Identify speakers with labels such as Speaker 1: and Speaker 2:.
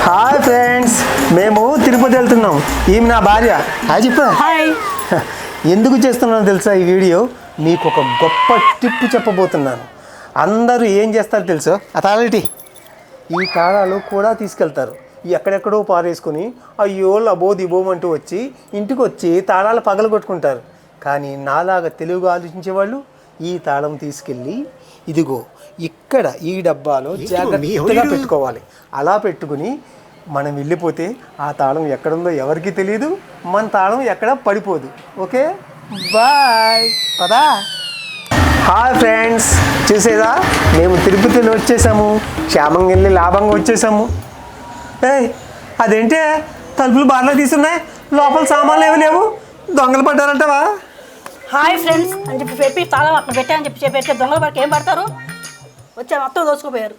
Speaker 1: Hi friends, మేము తిరుపతి వెళ్తున్నాం. ఈమె నా భార్య. హాయ్ చెప్పా.
Speaker 2: హాయ్.
Speaker 1: ఎందుకు చేస్తున్నానో తెలుసా? ఈ వీడియో మీకు ఒక గొప్ప టిప్ చెప్పబోతున్నాను. అందరూ ఏం చేస్తారో తెలుసా? ఆ తాళాలి, ఈ తాళాలు కూడా తీసుకెళ్తారు. ఎక్కడెక్కడో పారేసుకొని అయ్యో లబో దిబోమంటూ వచ్చి ఇంటికి వచ్చి తాళాలు పగలగొట్టుకుంటారు. కానీ నాలాగా తెలుగుగా ఆలోచించే వాళ్ళు ఈ తాళం తీసుకెళ్ళి ఇదిగో ఇక్కడ ఈ డబ్బాలో జాగ్రత్తగా పెట్టుకోవాలి. అలా పెట్టుకుని మనం వెళ్ళిపోతే ఆ తాళం ఎక్కడుందో ఎవరికి తెలియదు, మన తాళం ఎక్కడ పడిపోదు. Okay, bye. పదా. హాయ్ ఫ్రెండ్స్, చూసేదా మేము తిరుపతిలో వచ్చేసాము. క్షేమంగా వెళ్ళి లాభంగా వచ్చేసాము. అదేంటే తలుపులు బాగా తీసున్నాయి, లోపల సామాన్లు ఏమి లేవు, దొంగలు పడ్డారంటవా?
Speaker 2: హాయ్ ఫ్రెండ్స్ అని చెప్పి తాళం అక్కడ పెట్టా అని చెప్పి పెడితే దొంగల వరకు ఏం పడతారు? వచ్చా మొత్తం దోచుకుపోయారు.